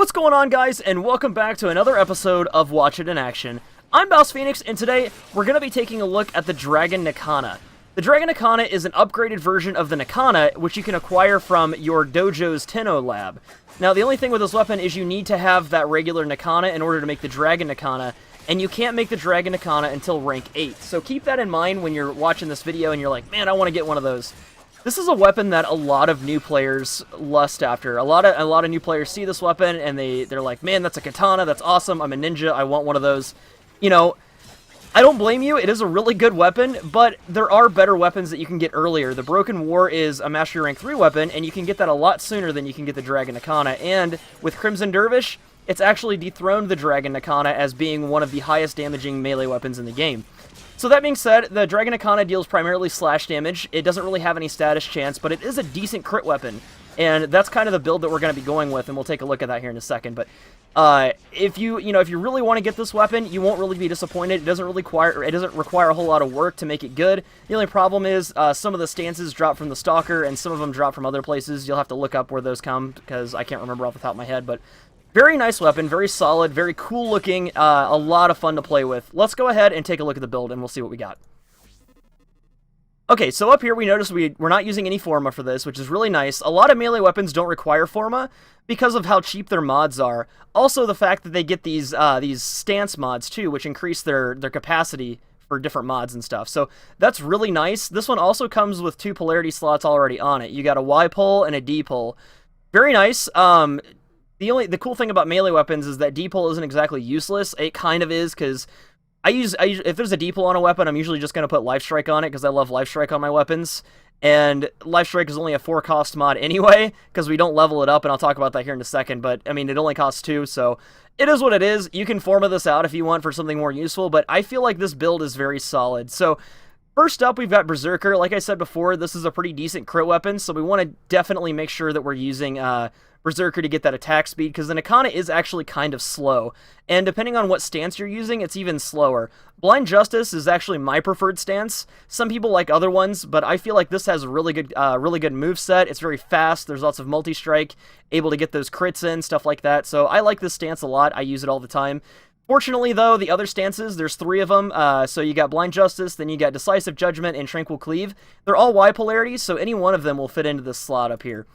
What's going on, guys, and welcome back to another episode of Watch It in Action. I'm BouseFeenux, and today we're going to be taking a look at the Dragon Nikana. The Dragon Nikana is an upgraded version of the Nikana, which you can acquire from your dojo's Tenno lab. Now, the only thing with this weapon is you need to have that regular Nikana in order to make the Dragon Nikana, and you can't make the Dragon Nikana until rank 8. So keep that in mind when you're watching this video and you're like, man, I want to get one of those. This is a weapon that a lot of new players lust after. A lot of new players see this weapon and they're like, man, that's a katana, that's awesome, I'm a ninja, I want one of those. You know, I don't blame you, it is a really good weapon, but there are better weapons that you can get earlier. The Broken War is a Mastery Rank 3 weapon, and you can get that a lot sooner than you can get the Dragon Nikana, and with Crimson Dervish, it's actually dethroned the Dragon Nikana as being one of the highest damaging melee weapons in the game. So that being said, the Dragon Nikana deals primarily slash damage. It doesn't really have any status chance, but it is a decent crit weapon. And that's kind of the build that we're going to be going with, and we'll take a look at that here in a second. But if you really want to get this weapon, you won't really be disappointed. It doesn't require a whole lot of work to make it good. The only problem is some of the stances drop from the Stalker, and some of them drop from other places. You'll have to look up where those come, because I can't remember off the top of my head, but very nice weapon, very solid, very cool looking, a lot of fun to play with. Let's go ahead and take a look at the build, and we'll see what we got. Okay, so up here we notice we're not using any Forma for this, which is really nice. A lot of melee weapons don't require Forma because of how cheap their mods are. Also, the fact that they get these stance mods too, which increase their capacity for different mods and stuff. So that's really nice. This one also comes with 2 polarity slots already on it. You got a Y pull and a D pull. Very nice. The cool thing about melee weapons is that D-pull isn't exactly useless. It kind of is, because if there's a D-pull on a weapon, I'm usually just going to put Life Strike on it, because I love Life Strike on my weapons. And Life Strike is only a 4-cost mod anyway, because we don't level it up, and I'll talk about that here in a second. But, I mean, it only costs 2, so it is what it is. You can Forma this out if you want for something more useful, but I feel like this build is very solid. So first up, we've got Berserker. Like I said before, this is a pretty decent crit weapon, so we want to definitely make sure that we're using Berserker to get that attack speed, because the Nikana is actually kind of slow, and depending on what stance you're using, it's even slower. Blind Justice is actually my preferred stance. Some people like other ones, but I feel like this has a really good moveset. It's very fast, there's lots of multi-strike, able to get those crits in, stuff like that, so I like this stance a lot. I use it all the time. Fortunately, though, the other stances, there's 3 of them, so you got Blind Justice, then you got Decisive Judgment, and Tranquil Cleave. They're all Y polarities, so any one of them will fit into this slot up here.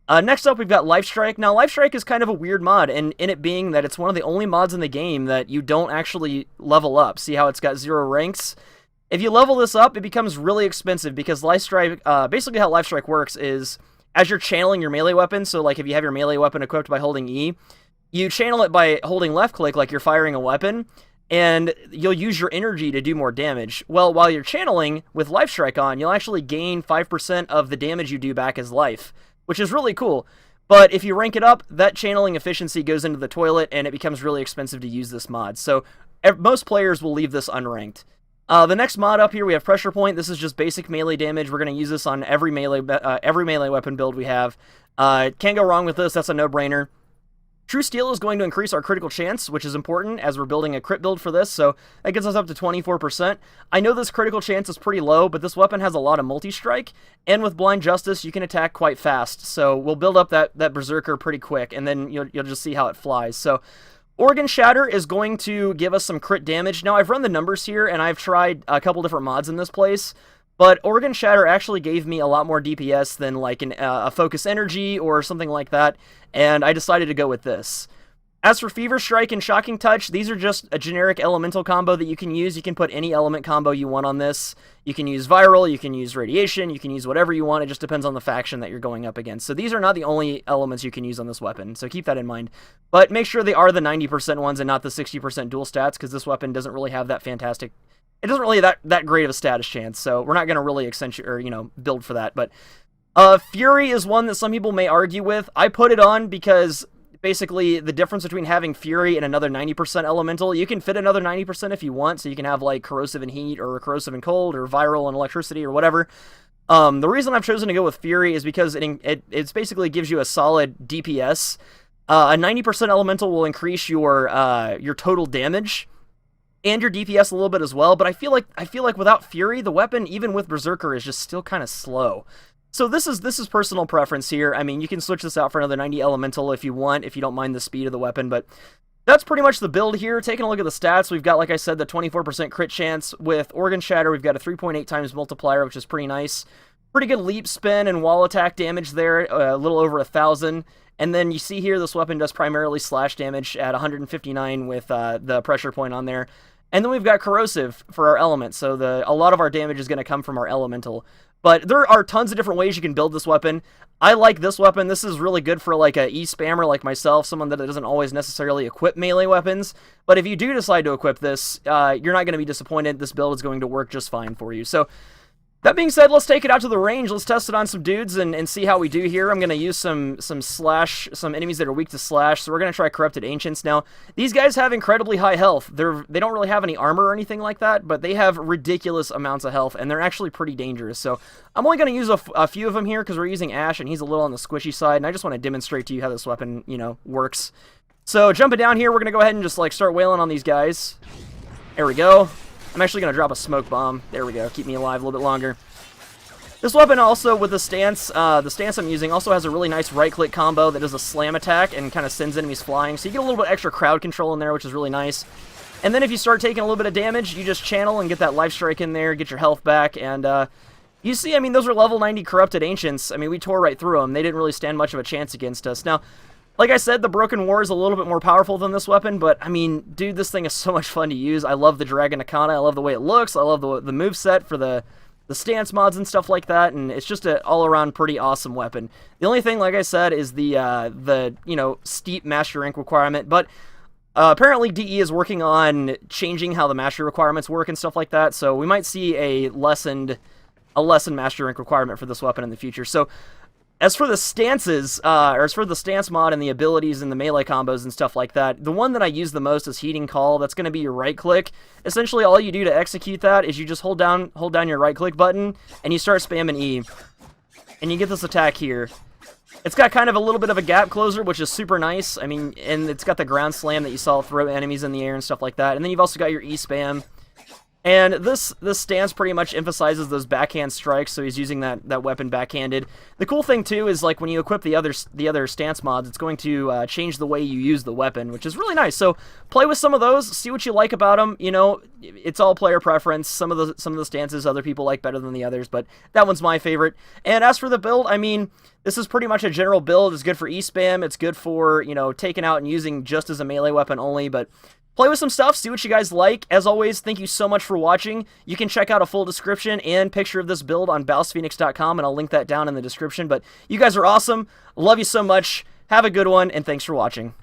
Next up, we've got Life Strike. Now, Life Strike is kind of a weird mod, and in it being that it's one of the only mods in the game that you don't actually level up. See how it's got 0 ranks? If you level this up, it becomes really expensive, because Life Strike, basically how Life Strike works is, as you're channeling your melee weapon, so like if you have your melee weapon equipped by holding E, you channel it by holding left click like you're firing a weapon, and you'll use your energy to do more damage. Well, while you're channeling with Life Strike on, you'll actually gain 5% of the damage you do back as life, which is really cool. But if you rank it up, that channeling efficiency goes into the toilet, and it becomes really expensive to use this mod. So most players will leave this unranked. The next mod up here, we have Pressure Point. This is just basic melee damage. We're going to use this on every melee weapon build we have. Can't go wrong with this. That's a no-brainer. True Steel is going to increase our critical chance, which is important as we're building a crit build for this, so that gets us up to 24%. I know this critical chance is pretty low, but this weapon has a lot of multi-strike, and with Blind Justice, you can attack quite fast, so we'll build up that Berserker pretty quick, and then you'll just see how it flies. So Organ Shatter is going to give us some crit damage. Now, I've run the numbers here, and I've tried a couple different mods in this place, but Organ Shatter actually gave me a lot more DPS than like a Focus Energy or something like that, and I decided to go with this. As for Fever Strike and Shocking Touch, these are just a generic elemental combo that you can use. You can put any element combo you want on this. You can use Viral, you can use Radiation, you can use whatever you want. It just depends on the faction that you're going up against. So these are not the only elements you can use on this weapon, so keep that in mind. But make sure they are the 90% ones and not the 60% dual stats, because this weapon doesn't really have that fantastic... It doesn't really have that great of a status chance, so we're not going to really build for that. But Fury is one that some people may argue with. I put it on because basically the difference between having Fury and another 90% elemental, you can fit another 90% if you want, so you can have like Corrosive and Heat, or Corrosive and Cold, or Viral and Electricity, or whatever. The reason I've chosen to go with Fury is because it basically gives you a solid DPS. A 90% elemental will increase your total damage and your DPS a little bit as well, but I feel like without Fury, the weapon, even with Berserker, is just still kind of slow. So this is personal preference here. I mean, you can switch this out for another 90 elemental if you want, if you don't mind the speed of the weapon, but that's pretty much the build here. Taking a look at the stats, we've got, like I said, the 24% crit chance. With Organ Shatter, we've got a 3.8 times multiplier, which is pretty nice. Pretty good leap spin and wall attack damage there, a little over 1,000. And then you see here, this weapon does primarily slash damage at 159 with the pressure point on there. And then we've got corrosive for our element, so a lot of our damage is going to come from our elemental. But there are tons of different ways you can build this weapon. I like this weapon. This is really good for like a E-spammer like myself, someone that doesn't always necessarily equip melee weapons. But if you do decide to equip this, you're not going to be disappointed. This build is going to work just fine for you. So that being said, let's take it out to the range. Let's test it on some dudes and see how we do here. I'm going to use some enemies that are weak to slash. So we're going to try Corrupted Ancients. Now, these guys have incredibly high health. They don't really have any armor or anything like that, but they have ridiculous amounts of health, and they're actually pretty dangerous. So I'm only going to use a few of them here because we're using Ash, and he's a little on the squishy side, and I just want to demonstrate to you how this weapon, works. So jumping down here, we're going to go ahead and just like start wailing on these guys. There we go. I'm actually going to drop a smoke bomb. There we go. Keep me alive a little bit longer. This weapon also, with the stance I'm using, also has a really nice right-click combo that does a slam attack and kind of sends enemies flying. So you get a little bit extra crowd control in there, which is really nice. And then if you start taking a little bit of damage, you just channel and get that life strike in there, get your health back. And you see, I mean, those are level 90 Corrupted Ancients. I mean, we tore right through them. They didn't really stand much of a chance against us. Now, like I said, the Broken War is a little bit more powerful than this weapon, but, I mean, dude, this thing is so much fun to use. I love the Dragon Nikana. I love the way it looks. I love the moveset for the stance mods and stuff like that, and it's just an all-around pretty awesome weapon. The only thing, like I said, is the steep Master Rank requirement, but apparently DE is working on changing how the Mastery requirements work and stuff like that, so we might see a lessened Master Rank requirement for this weapon in the future. So as for the stances, or as for the stance mod and the abilities and the melee combos and stuff like that, the one that I use the most is Heating Call. That's going to be your right click. Essentially, all you do to execute that is you just hold down your right click button and you start spamming E, and you get this attack here. It's got kind of a little bit of a gap closer, which is super nice. I mean, and it's got the ground slam that you saw throw enemies in the air and stuff like that. And then you've also got your E spam. And this stance pretty much emphasizes those backhand strikes, so he's using that weapon backhanded. The cool thing too is like when you equip the other stance mods, it's going to change the way you use the weapon, which is really nice. So play with some of those, see what you like about them. It's all player preference. Some of the stances other people like better than the others, but that one's my favorite. And as for the build, I mean, this is pretty much a general build. It's good for E-spam. It's good for taking out and using just as a melee weapon only, but play with some stuff, see what you guys like. As always, thank you so much for watching. You can check out a full description and picture of this build on BouseFeenux.com, and I'll link that down in the description. But you guys are awesome. Love you so much. Have a good one, and thanks for watching.